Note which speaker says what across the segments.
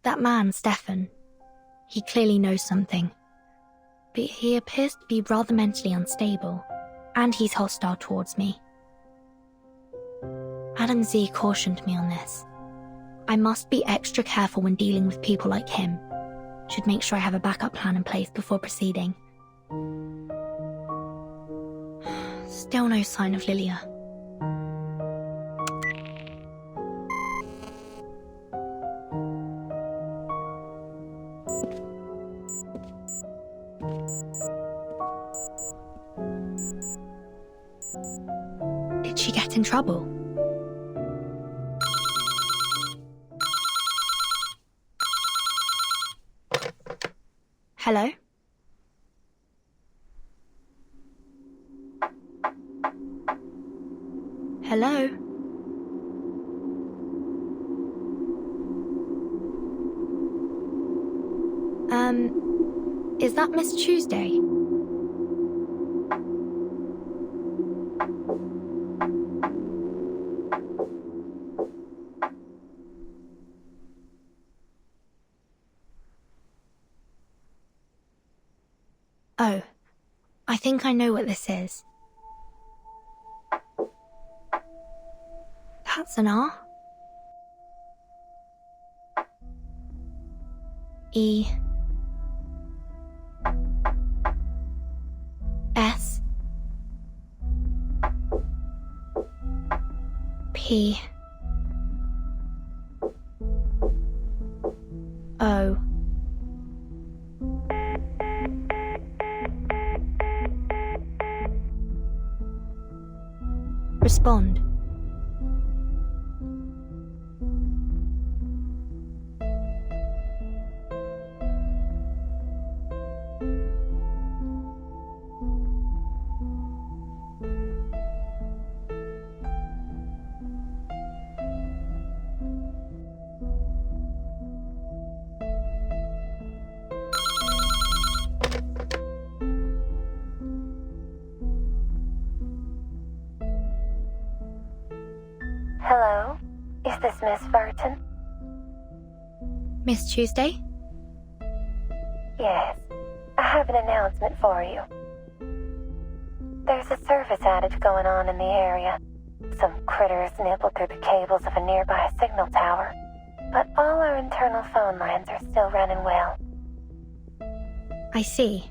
Speaker 1: That man, Stefan, he clearly knows something. But he appears to be rather mentally unstable, and he's hostile towards me. Adam Z cautioned me on this. I must be extra careful when dealing with people like him. Should make sure I have a backup plan in place before proceeding. Still no sign of Lilia. Did she get in trouble? Hello? Hello? Is that Miss Tuesday? Oh, I think I know what this is. That's an R. E. S. P. O. Respond.
Speaker 2: Hello? Is this Miss Burton?
Speaker 1: Miss Tuesday?
Speaker 2: Yes. I have an announcement for you. There's a service outage going on in the area. Some critters nibbled through the cables of a nearby signal tower, but all our internal phone lines are still running well.
Speaker 1: I see.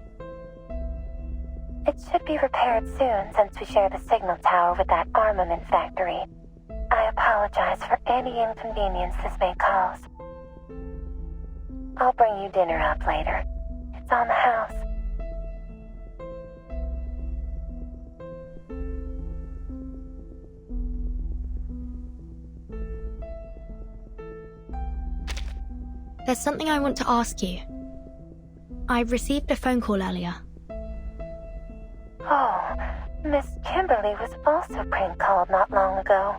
Speaker 2: It should be repaired soon since we share the signal tower with that armament factory. I apologize for any inconvenience this may cause. I'll bring you dinner up later. It's on the house.
Speaker 1: There's something I want to ask you. I received a phone call earlier.
Speaker 2: Oh, Miss Kimberly was also prank-called not long ago.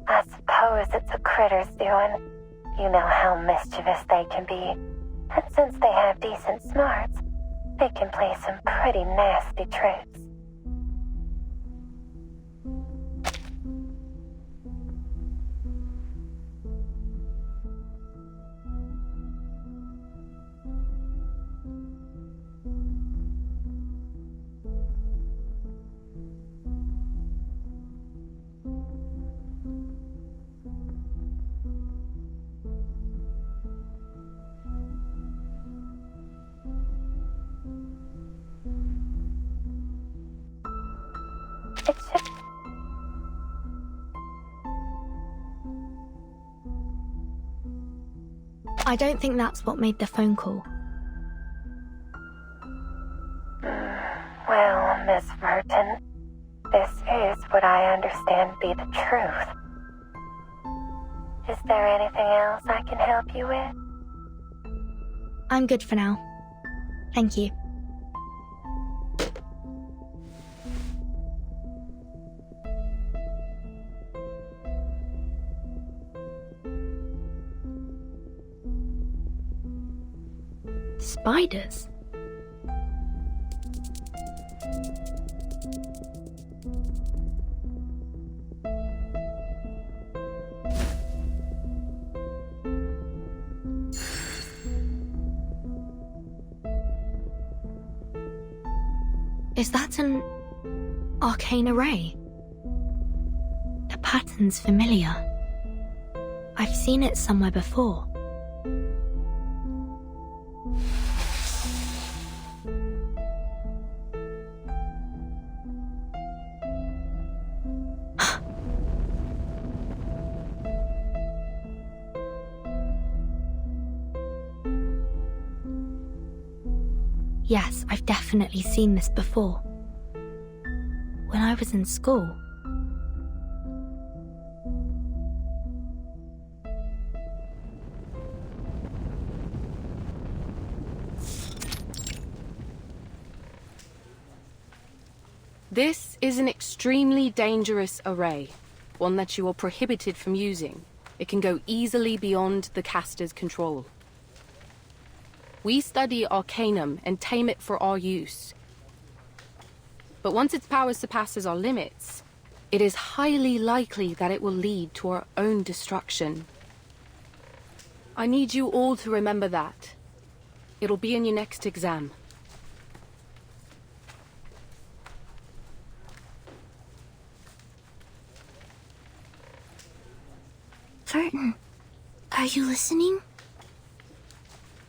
Speaker 2: I suppose it's a critter's doing. You know how mischievous they can be. And since they have decent smarts, they can play some pretty nasty tricks. It should...
Speaker 1: I don't think that's what made the phone call.
Speaker 2: Well, Miss Burton, this is what I understand to be the truth. Is there anything else I can help you with?
Speaker 1: I'm good for now. Thank you. Spiders? Is that an arcane array? The pattern's familiar. I've seen it somewhere before. Yes, I've definitely seen this before. When I was in school.
Speaker 3: This is an extremely dangerous array, one that you are prohibited from using. It can go easily beyond the caster's control. We study Arcanum and tame it for our use. But once its power surpasses our limits, it is highly likely that it will lead to our own destruction. I need you all to remember that. It'll be in your next exam.
Speaker 4: Vertin, are you listening?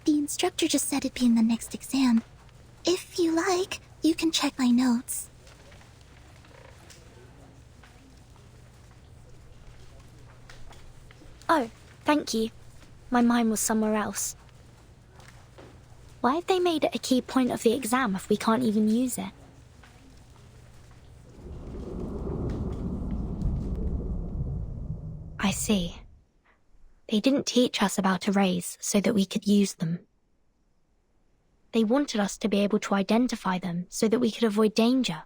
Speaker 4: The instructor just said it'd be in the next exam. If you like, you can check my notes.
Speaker 1: Oh, thank you. My mind was somewhere else. Why have they made it a key point of the exam if we can't even use it? I see. They didn't teach us about arrays so that we could use them. They wanted us to be able to identify them so that we could avoid danger.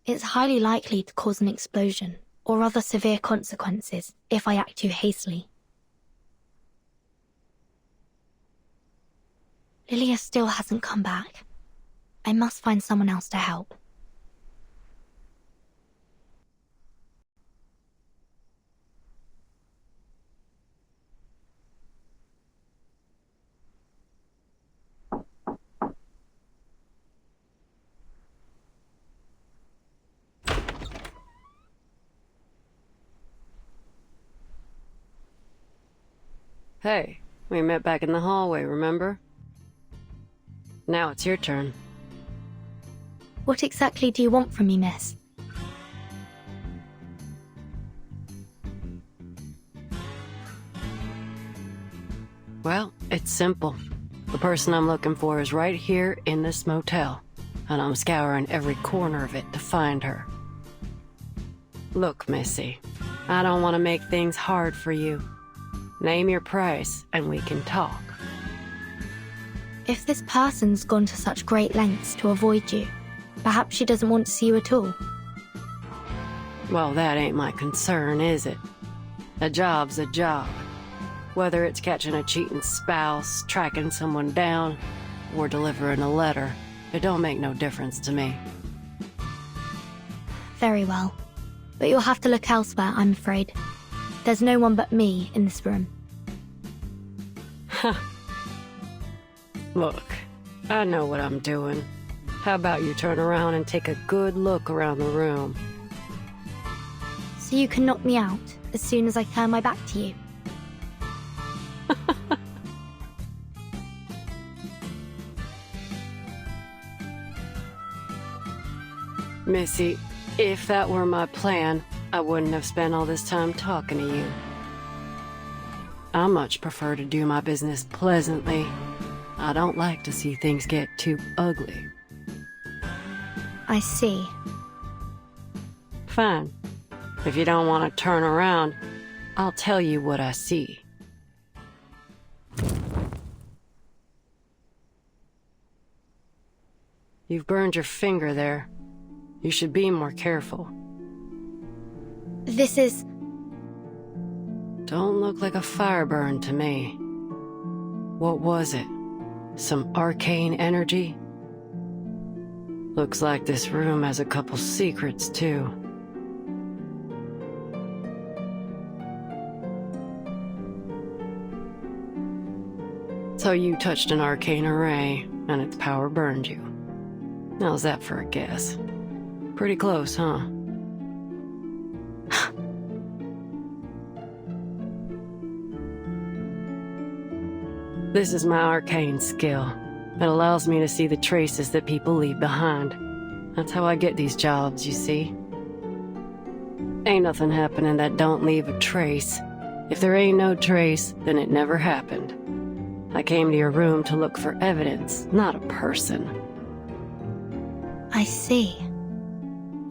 Speaker 1: It's highly likely to cause an explosion or other severe consequences if I act too hastily. Lilia still hasn't come back. I must find someone else to help.
Speaker 5: Hey, we met back in the hallway, remember? Now it's your turn.
Speaker 1: What exactly do you want from me, miss?
Speaker 5: Well, it's simple. The person I'm looking for is right here in this motel, and I'm scouring every corner of it to find her. Look, Missy, I don't want to make things hard for you. Name your price, and we can talk.
Speaker 1: If this person's gone to such great lengths to avoid you, perhaps she doesn't want to see you at all.
Speaker 5: Well, that ain't my concern, is it? A job's a job. Whether it's catching a cheating spouse, tracking someone down, or delivering a letter, it don't make no difference to me.
Speaker 1: Very well. But you'll have to look elsewhere, I'm afraid. There's no one but me in this room.
Speaker 5: Look, I know what I'm doing. How about you turn around and take a good look around the room?
Speaker 1: So you can knock me out as soon as I turn my back to you.
Speaker 5: Missy, if that were my plan, I wouldn't have spent all this time talking to you. I much prefer to do my business pleasantly. I don't like to see things get too ugly.
Speaker 1: I see.
Speaker 5: Fine. If you don't want to turn around, I'll tell you what I see. You've burned your finger there. You should be more careful.
Speaker 1: This is...
Speaker 5: Don't look like a fire burn to me. What was it? Some arcane energy? Looks like this room has a couple secrets, too. So you touched an arcane array, and its power burned you. How's that for a guess? Pretty close, huh? This is my arcane skill. It allows me to see the traces that people leave behind. That's how I get these jobs, you see. Ain't nothing happening that don't leave a trace. If there ain't no trace, then it never happened. I came to your room to look for evidence, not a person.
Speaker 1: I see.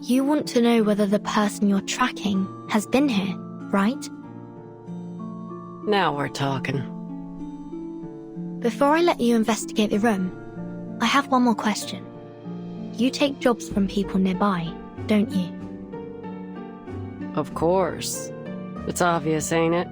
Speaker 1: You want to know whether the person you're tracking has been here, right?
Speaker 5: Now we're talking.
Speaker 1: Before I let you investigate the room, I have one more question. You take jobs from people nearby, don't you?
Speaker 5: Of course. It's obvious, ain't it?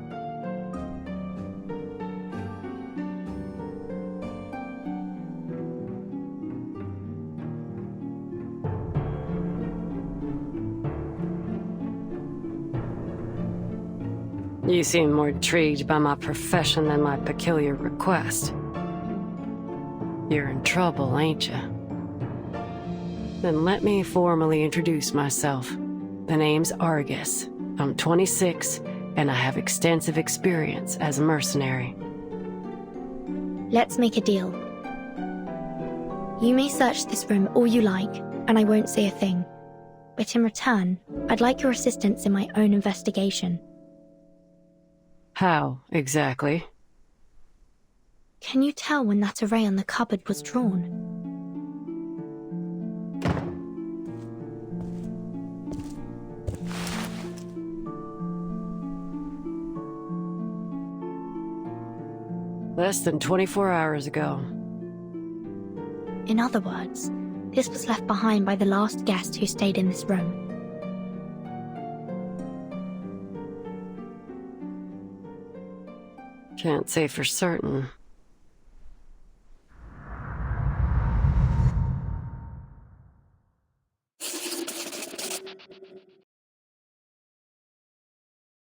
Speaker 5: You seem more intrigued by my profession than my peculiar request. You're in trouble, ain't you? Then let me formally introduce myself. The name's Argus. I'm 26, and I have extensive experience as a mercenary.
Speaker 1: Let's make a deal. You may search this room all you like, and I won't say a thing. But in return, I'd like your assistance in my own investigation.
Speaker 5: How, exactly?
Speaker 1: Can you tell when that array on the cupboard was drawn?
Speaker 5: Less than 24 hours ago.
Speaker 1: In other words, this was left behind by the last guest who stayed in this room.
Speaker 5: Can't say for certain.